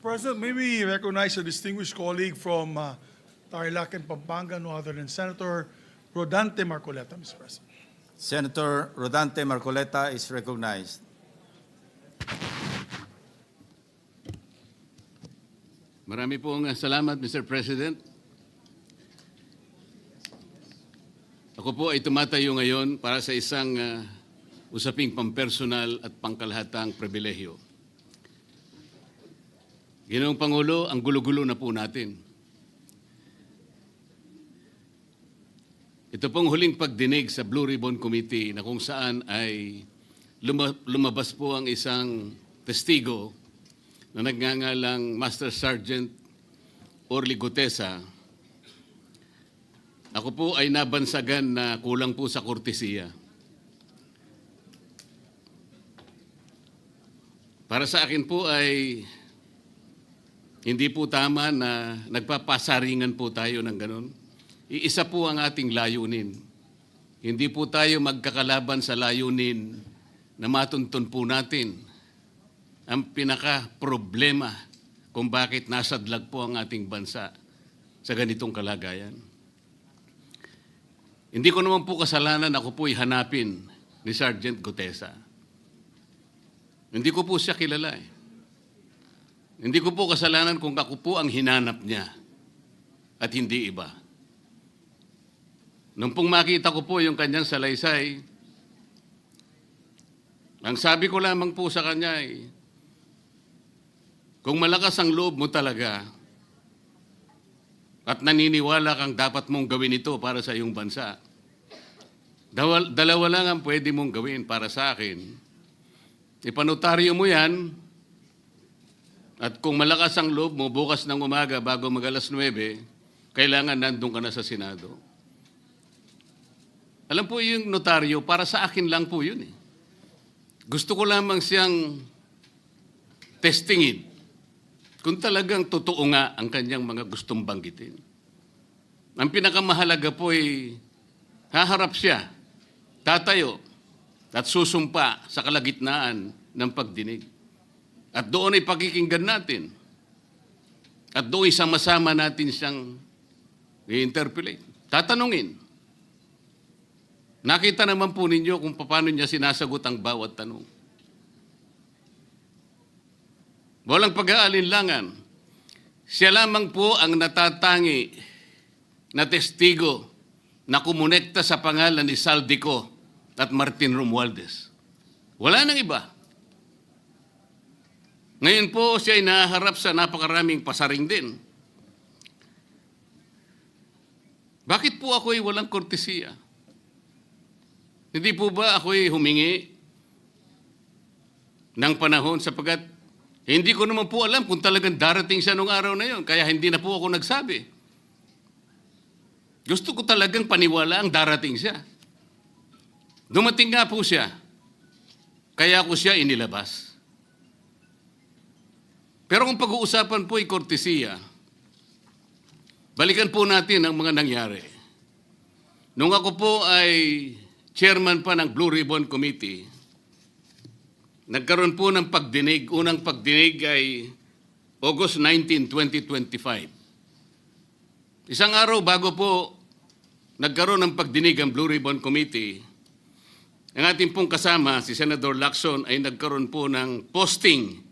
President, may we recognize a distinguished colleague from Tarlac and Pampanga, no other than Senator Rodante Marcoleta, Mr. President. Senator Rodante Marcoleta is recognized. Marami pong salamat, Mr. President. Ako po ay tumatayo ngayon para sa isang usaping pampersonal at pangkalahatang pribilehyo. Ginoong Pangulo, ang gulo-gulo na po natin. Ito pong huling pagdinig sa Blue Ribbon Committee na kung saan ay lumabas po ang isang testigo na nagngangalang Master Sergeant Orly Gutesa. Ako po ay nabansagan na kulang po sa kortesiya. Para sa akin po ay hindi po tama na nagpapasaringan po tayo ng ganon. Iisa po ang ating layunin. Hindi po tayo magkakalaban sa layunin na matuntun po natin ang pinaka-problema kung bakit nasadlag po ang ating bansa sa ganitong kalagayan. Hindi ko naman po kasalanan ako po'y hanapin ni Sergeant Gutesa. Hindi ko po siya kilala eh. Hindi ko po kasalanan kung ako po ang hinanap niya at hindi iba. Nung pong makita ko po yung kanyang salaysay, ang sabi ko lamang po sa kanya ay, kung malakas ang loob mo talaga at naniniwala kang dapat mong gawin ito para sa iyong bansa, dalawa lang ang pwede mong gawin para sa akin. Ipanotaryo mo yan. At kung malakas ang loob mo, bukas ng umaga bago mag-alas 9, kailangan nandun ka na sa Senado. Alam po yung notaryo, para sa akin lang po yun eh. Gusto ko lamang siyang testingin kung talagang totoo nga ang kanyang mga gustong banggitin. Ang pinakamahalaga po ay haharap siya, tatayo, at susumpa sa kalagitnaan ng pagdinig. At doon ay pakikinggan natin. At doon ay sama-sama natin siyang i-interpolate. Tatanungin. Nakita naman po ninyo kung paano niya sinasagot ang bawat tanong. Walang pag-aalinlangan. Siya lamang po ang natatangi na testigo na kumonekta sa pangalan ni Saldico at Martin Romualdez. Wala nang iba. Ngayon po siya ay naharap sa napakaraming pasaring din. Bakit po ako ay walang kortesiya? Hindi po ba ako ay humingi ng panahon sapagkat hindi ko naman po alam kung talagang darating siya nung araw na yon, kaya hindi na po ako nagsabi. Gusto ko talagang paniwala ang darating siya. Dumating nga po siya, kaya ko siya inilabas. Pero kung pag-uusapan po ay kortesiya, balikan po natin ang mga nangyari. Nung ako po ay chairman pa ng Blue Ribbon Committee, nagkaroon po ng pagdinig. Unang pagdinig ay August 19, 2025. Isang araw bago po nagkaroon ng pagdinig ang Blue Ribbon Committee, ang ating pong kasama, si Senator Lacson, ay nagkaroon po ng posting.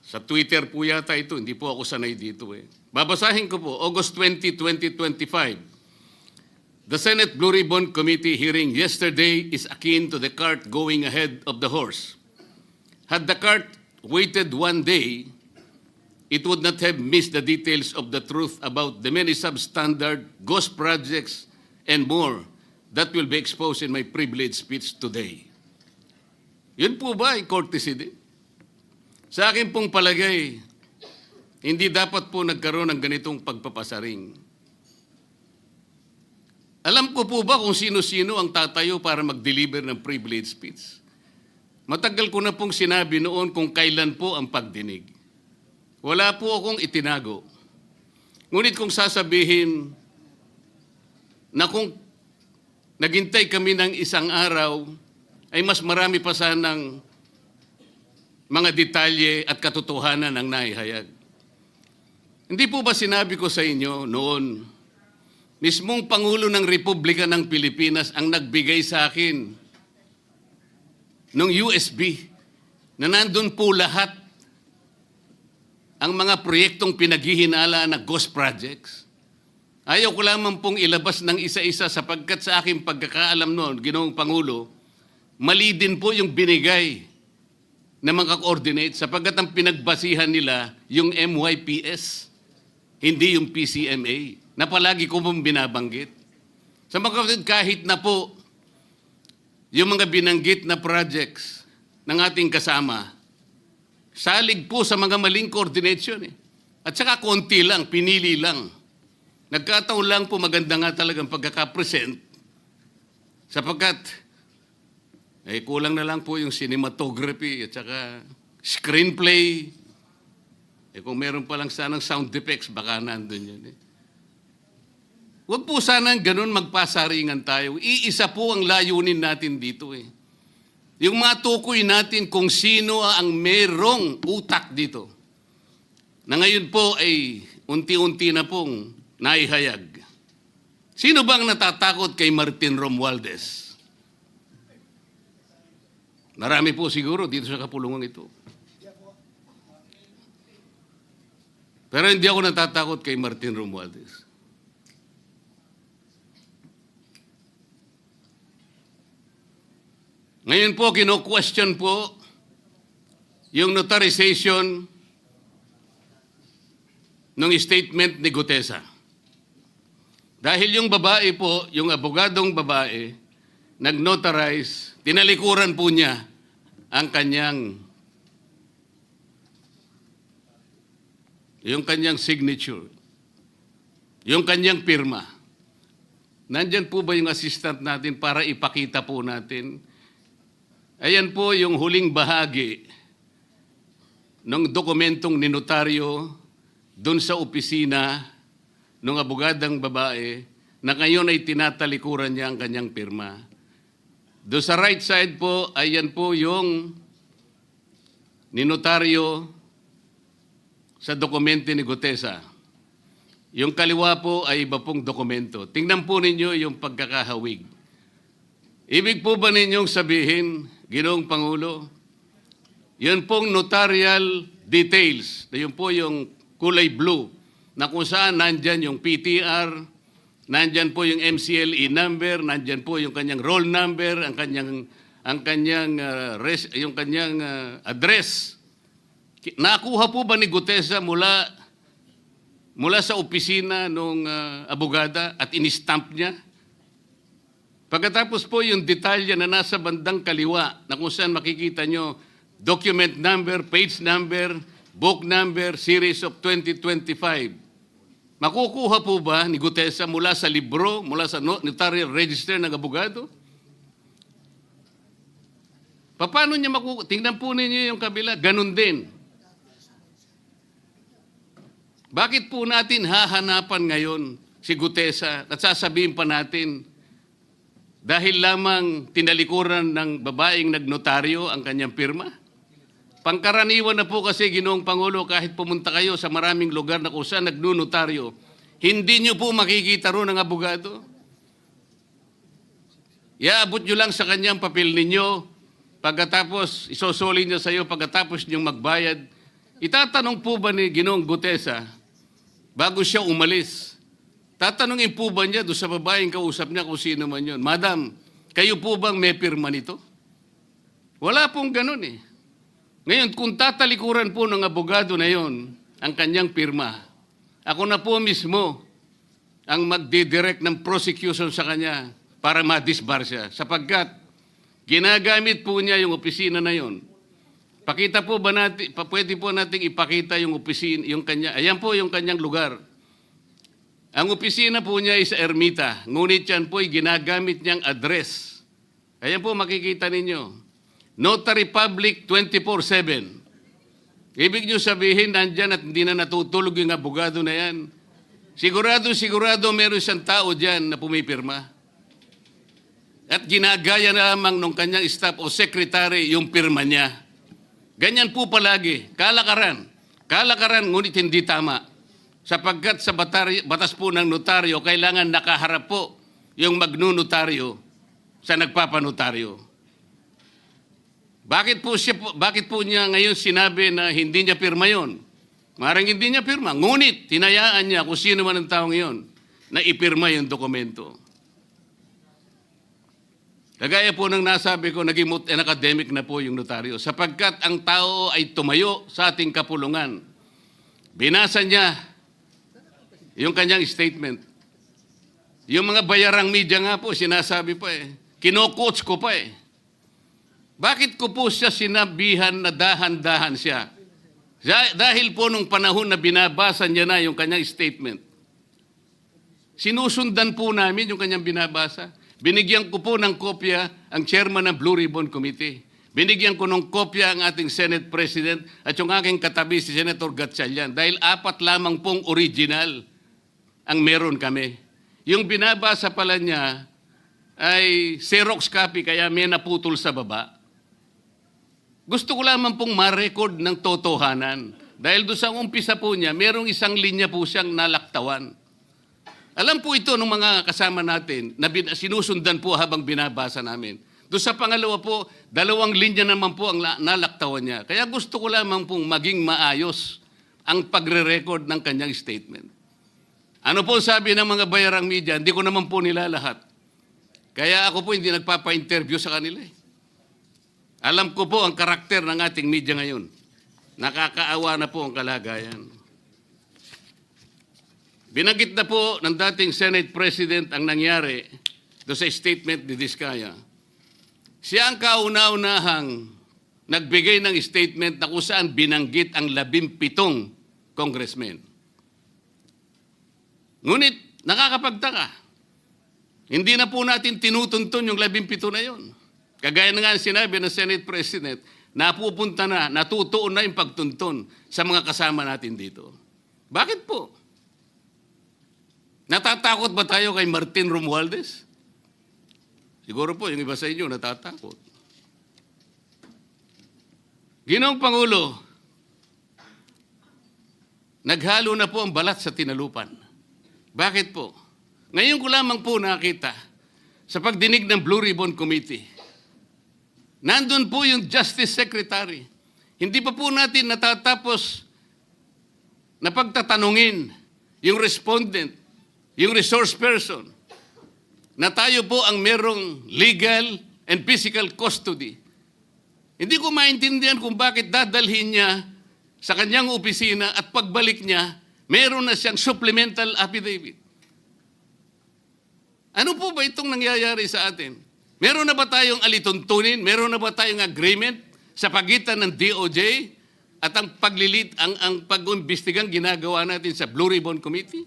Sa Twitter po yata ito, hindi po ako sanay dito eh. Babasahin ko po, August 20, 2025. The Senate Blue Ribbon Committee hearing yesterday is akin to the cart going ahead of the horse. Had the cart waited one day, it would not have missed the details of the truth about the many substandard ghost projects and more that will be exposed in my privileged speech today. Yun po ba ay courtesy din? Sa akin pong palagay, hindi dapat po nagkaroon ng ganitong pagpapasaring. Alam ko po ba kung sino-sino ang tatayo para mag-deliver ng privilege speech? Matagal ko na pong sinabi noon kung kailan po ang pagdinig. Wala po akong itinago. Ngunit kung sasabihin na kung naghintay kami ng isang araw, ay mas marami pa sanang mga detalye at katotohanan ang naihayag. Hindi po ba sinabi ko sa inyo noon, mismong Pangulo ng Republika ng Pilipinas ang nagbigay sa akin ng USB na nandun po lahat ang mga proyektong pinaghihinala na ghost projects. Ayaw ko lamang pong ilabas ng isa-isa sapagkat sa aking pagkakaalam noon, Ginoong Pangulo, mali din po yung binigay na mga coordinate sapagkat ang pinagbasihan nila yung MYPS, hindi yung PCMA, na palagi ko pong binabanggit. Sa mga kapatid, kahit na po yung mga binanggit na projects ng ating kasama, salig po sa mga maling coordination. At saka konti lang, pinili lang. Nagkataon lang po maganda nga talagang pagkakapresent sapagkat kulang na lang po yung cinematography at saka screenplay. Kung meron pa lang sanang sound effects, baka nandun yun. Huwag po sanang ganun magpasaringan tayo. Iisa po ang layunin natin dito. Yung matukoy natin kung sino ang merong utak dito. Na ngayon po ay unti-unti na pong naihayag. Sino bang natatakot kay Martin Romualdez? Marami po siguro dito sa kapulungan ito. Pero hindi ako natatakot kay Martin Romualdez. Ngayon po, kino-question po yung notarization ng statement ni Gutesa. Dahil yung babae po, yung abogadong babae, nag-notarize, tinalikuran po niya ang yung kanyang signature, yung kanyang pirma. Nandyan po ba yung assistant natin para ipakita po natin? Ayan po yung huling bahagi ng dokumentong ninotaryo doon sa opisina ng abogadang babae na ngayon ay tinatalikuran niya ang kanyang pirma. Doon sa right side po, ayan po yung ninotaryo sa dokumento ni Gutesa. Yung kaliwa po ay iba pong dokumento. Tingnan po ninyo yung pagkakahawig. Ibig po ba ninyong sabihin, Ginoong Pangulo, yun pong notarial details, na yun po yung kulay blue, na kung saan nandyan yung PTR, nandyan po yung MCLE number, nandyan po yung kanyang roll number, yung kanyang address. Nakuha po ba ni Gutesa mula sa opisina ng abogada at in-stamp niya? Pagkatapos po yung detalye na nasa bandang kaliwa na kung saan makikita nyo document number, page number, book number, series of 2025. Makukuha po ba ni Gutesa mula sa libro, mula sa notarial register ng abogado? Paano niya makukuha? Tingnan po ninyo yung kabila, ganun din. Bakit po natin hahanapan ngayon si Gutesa at sasabihin pa natin dahil lamang tinalikuran ng babaeng nagnotaryo ang kanyang pirma? Pangkaraniwan na po kasi, Ginoong Pangulo, kahit pumunta kayo sa maraming lugar na kung saan nagnotaryo, hindi nyo po makikita ron ang abogado. Iaabot nyo lang sa kanyang papel ninyo, pagkatapos isosoli niya sa iyo, pagkatapos nyo magbayad. Itatanong po ba ni Ginoong Gutesa, bago siya umalis, tatanungin po ba niya doon sa babaeng kausap niya kung sino man yun, Madam, kayo po bang may pirma nito? Wala pong ganun eh. Ngayon, kung tatalikuran po ng abogado na yon ang kanyang pirma, ako na po mismo ang magdidirect ng prosecution sa kanya para ma-disbar siya. Sapagkat ginagamit po niya yung opisina na yon. Pakita po ba natin, pwede po nating ipakita yung opisina, yung kanya, ayan po yung kanyang lugar. Ang opisina po niya ay sa Ermita, ngunit yan po ay ginagamit niyang address. Ayan po makikita ninyo. Notary Public 24/7. Ibig niyo sabihin, nandyan at hindi na natutulog yung abogado na yan. Sigurado meron siyang tao dyan na pumipirma. At ginagaya na lamang ng kanyang staff o secretary yung pirma niya. Ganyan po palagi, kalakaran. Kalakaran ngunit hindi tama. Sapagkat sa batas po ng notaryo, kailangan nakaharap po yung magnunotaryo sa nagpapanotaryo. Bakit po niya ngayon sinabi na hindi niya pirma yon? Maring hindi niya pirma. Ngunit, tinayaan niya kung sino man ang taong yon na ipirma yung dokumento. Kagaya po ng nasabi ko, naging academic na po yung notaryo. Sapagkat ang tao ay tumayo sa ating kapulungan. Binasa niya yung kanyang statement. Yung mga bayarang media nga po, sinasabi pa eh. Kino-coach ko pa eh. Bakit ko po siya sinabihan na dahan-dahan siya? Dahil po nung panahon na binabasa niya na yung kanyang statement, sinusundan po namin yung kanyang binabasa. Binigyan ko po ng kopya ang chairman ng Blue Ribbon Committee. Binigyan ko ng kopya ang ating Senate President at yung aking katabi si Senator Gatchalian dahil 4 lamang pong original ang meron kami. Yung binabasa pala niya ay Xerox copy kaya may naputol sa baba. Gusto ko lamang pong ma-record ng totohanan. Dahil doon sa umpisa po niya, merong isang linya po siyang nalaktawan. Alam po ito ng mga kasama natin na sinusundan po habang binabasa namin. Doon sa pangalawa po, 2 linya naman po ang nalaktawan niya. Kaya gusto ko lamang pong maging maayos ang pagre-record ng kanyang statement. Ano po sabi ng mga bayarang media? Hindi ko naman po nila lahat. Kaya ako po hindi nagpapa-interview sa kanila eh. Alam ko po ang karakter ng ating media ngayon. Nakakaawa na po ang kalagayan. Binanggit na po ng dating Senate President ang nangyari do sa statement ni Diskaya. Siya ang kauna-unahang nagbigay ng statement na kung saan binanggit ang 17 congressmen. Ngunit nakakapagtaka. Hindi na po natin tinutuntun yung 17 na yon. Kagaya na nga sinabi ng Senate President, napupunta na, natutuon na yung pagtuntun sa mga kasama natin dito. Bakit po? Natatakot ba tayo kay Martin Romualdez? Siguro po, yung iba sa inyo natatakot. Ginoong Pangulo, naghalo na po ang balat sa tinalupan. Bakit po? Ngayon ko lamang po nakita sa pagdinig ng Blue Ribbon Committee. Nandun po yung Justice Secretary. Hindi pa po natin natatapos na pagtatanungin yung respondent, yung resource person, na tayo po ang merong legal and physical custody. Hindi ko maintindihan kung bakit dadalhin niya sa kanyang opisina at pagbalik niya, meron na siyang supplemental affidavit. Ano po ba itong nangyayari sa atin? Meron na ba tayong alituntunin? Meron na ba tayong agreement sa pagitan ng DOJ at ang pag-imbestigang ginagawa natin sa Blue Ribbon Committee?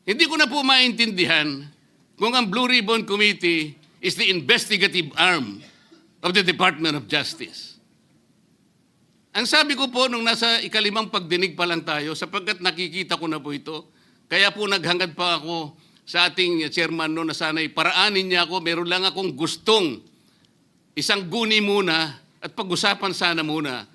Hindi ko na po maintindihan kung ang Blue Ribbon Committee is the investigative arm of the Department of Justice. Ang sabi ko po nung nasa ikalimang pagdinig pa lang tayo, sapagkat nakikita ko na po ito, kaya po naghangad pa ako sa ating chairman no na sana'y paraanin niya ako, meron lang akong gustong isang guni muna at pag-usapan sana muna.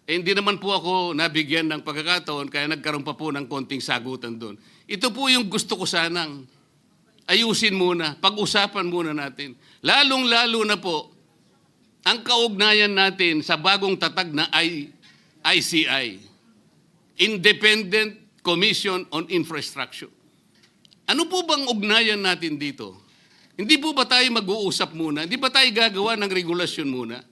Eh, hindi naman po ako nabigyan ng pagkakataon kaya nagkaroon pa po ng konting sagutan doon. Ito po yung gusto ko sanang ayusin muna, pag-usapan muna natin. Lalong-lalo na po ang kaugnayan natin sa bagong tatag na ICI, Independent Commission on Infrastructure. Ano po bang ugnayan natin dito? Hindi po ba tayo mag-uusap muna? Hindi ba tayo gagawa ng regulasyon muna?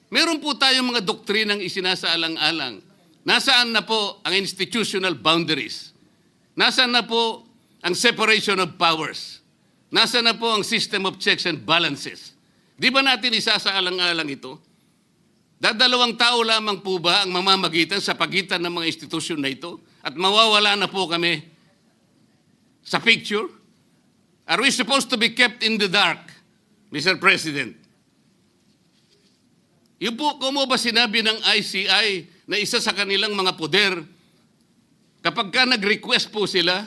Meron po tayong mga doktrinang isinasaalang-alang. Nasaan na po ang institutional boundaries? Nasaan na po ang separation of powers? Nasaan na po ang system of checks and balances? Di ba natin isasaalang-alang ito? Dadalawang tao lamang po ba ang mamamagitan sa pagitan ng mga institusyon na ito? At mawawala na po kami sa picture? Are we supposed to be kept in the dark, Mr. President? Yung po, kung mo ba sinabi ng ICI na isa sa kanilang mga poder, kapag ka nag-request po sila,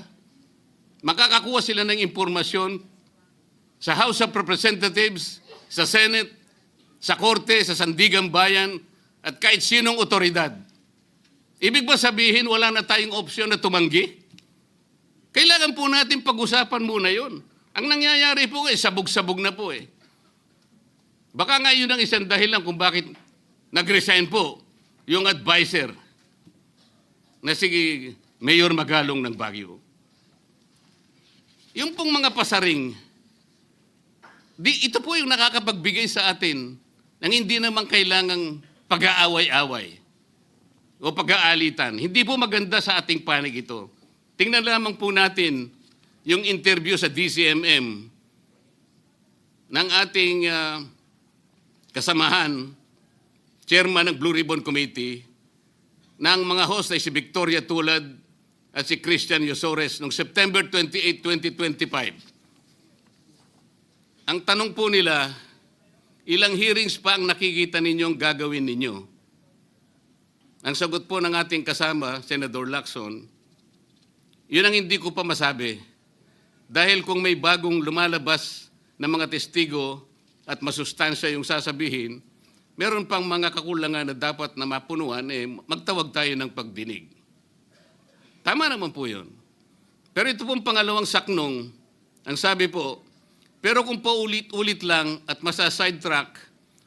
makakakuha sila ng impormasyon sa House of Representatives, sa Senate, sa korte, sa sandigang bayan, at kahit sinong otoridad. Ibig ba sabihin wala na tayong opsyon na tumanggi? Kailangan po natin pag-usapan muna yon. Ang nangyayari po sabog-sabog na po eh. Baka nga yun ang isang dahilan kung bakit nag-resign po yung advisor na si Mayor Magalong ng Baguio. Yung pong mga pasaring, ito po yung nakakapagbigay sa atin ng hindi naman kailangang pag-aaway-away o pag-aalitan. Hindi po maganda sa ating panig ito. Tingnan lamang po natin yung interview sa DCMM ng ating kasamahan, chairman ng Blue Ribbon Committee, ng mga host ay si Victoria Tulad at si Christian Yosores noong September 28, 2025. Ang tanong po nila, ilang hearings pa ang nakikita ninyong gagawin ninyo? Ang sagot po ng ating kasama, Senator Lacson, yun ang hindi ko pa masabi. Dahil kung may bagong lumalabas na mga testigo at masustansya yung sasabihin, meron pang mga kakulangan na dapat na mapunuan, magtawag tayo ng pagdinig. Tama naman po yun. Pero ito pong pangalawang saknong, ang sabi po, pero kung paulit-ulit lang at masa-sidetrack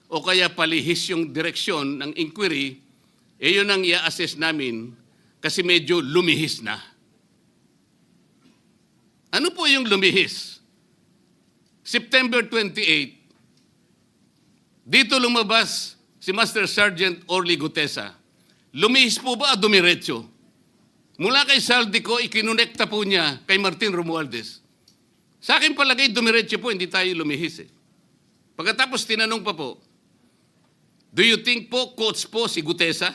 o kaya palihis yung direksyon ng inquiry, yun ang i-assess namin kasi medyo lumihis na. Ano po yung lumihis? September 28, dito lumabas si Master Sergeant Orly Gutesa. Lumihis po ba o dumiretso? Mula kay Saldico, ikinonekta po niya kay Martin Romualdez. Sa akin palagay, dumiretso po, hindi tayo lumihis eh. Pagkatapos tinanong pa po, do you think po, coach po si Gutesa?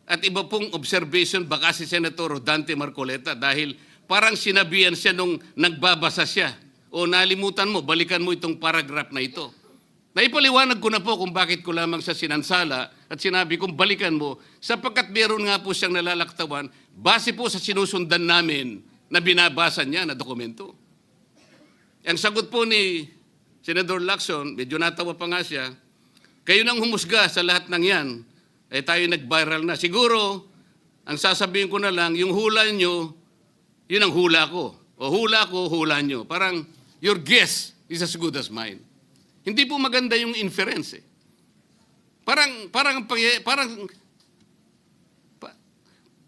At iba pong observation, baka si Senator Rodante Marcoleta dahil parang sinabihan siya nung nagbabasa siya. O nalimutan mo, balikan mo itong paragraph na ito. Naipaliwanag ko na po kung bakit ko lamang siya sinansala at sinabi kong balikan mo sapagkat meron nga po siyang nalalaktawan base po sa sinusundan namin na binabasa niya na dokumento. Ang sagot po ni Senator Lacson, medyo natawa pa nga siya, kayo nang humusga sa lahat ng yan, tayo nag-viral na. Siguro, ang sasabihin ko na lang, yung hula nyo, yun ang hula ko. O hula ko, hula nyo. Parang, your guess is as good as mine. Hindi po maganda yung inference eh. Parang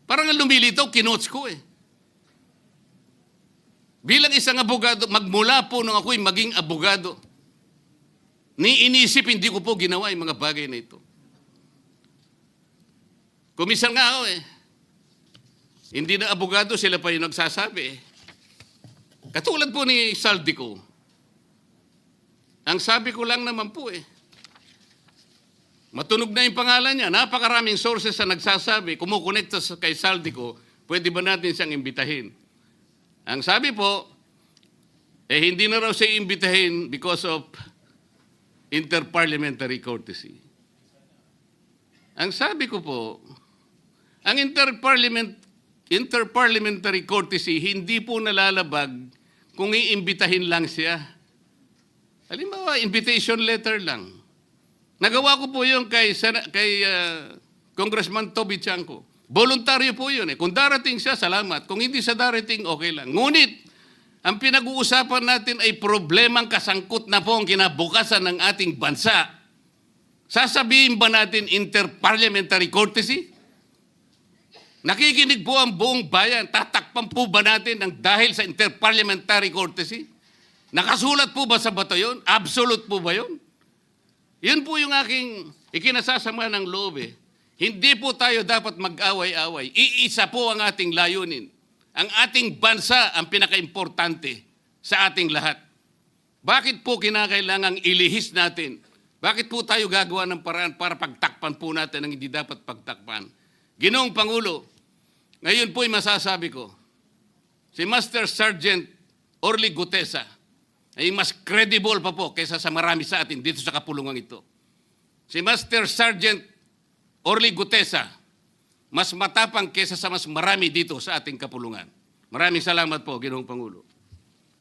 ang lumilitaw, kinots ko eh. Bilang isang abogado, magmula po nung ako'y maging abogado, inisip, hindi ko po ginawa yung mga bagay na ito. Kumisan nga ako eh. Hindi na abogado, sila pa yung nagsasabi eh. Katulad po ni Saldico, ang sabi ko lang naman po eh, matunog na yung pangalan niya. Napakaraming sources na nagsasabi, kumukonekta kay Saldico, pwede ba natin siyang imbitahin? Ang sabi po, hindi na raw siya imbitahin because of interparliamentary courtesy. Ang sabi ko po, ang interparliamentary courtesy hindi po nalalabag kung iimbitahin lang siya. Halimbawa, invitation letter lang. Nagawa ko po yun kay Congressman Toby Chanco. Voluntaryo po yun eh. Kung darating siya, salamat. Kung hindi siya darating, okay lang. Ngunit, ang pinag-uusapan natin ay problemang kasangkot na po ang kinabukasan ng ating bansa. Sasabihin ba natin interparliamentary courtesy? Nakikinig po ang buong bayan. Tatakpan po ba natin ng dahil sa interparliamentary courtesy? Nakasulat po ba sa bato yun? Absolute po ba yun? Yun po yung aking ikinasasama ng loob eh. Hindi po tayo dapat mag-away-away. Iisa po ang ating layunin. Ang ating bansa ang pinaka-importante sa ating lahat. Bakit po kinakailangang ilihis natin? Bakit po tayo gagawa ng paraan para pagtakpan po natin ang hindi dapat pagtakpan? Ginoong Pangulo, ngayon po'y masasabi ko, si Master Sergeant Orly Gutesa ay mas credible pa po kaysa sa marami sa atin dito sa kapulungan ito. Si Master Sergeant Orly Gutesa, mas matapang kaysa sa mas marami dito sa ating kapulungan. Maraming salamat po, Ginoong Pangulo.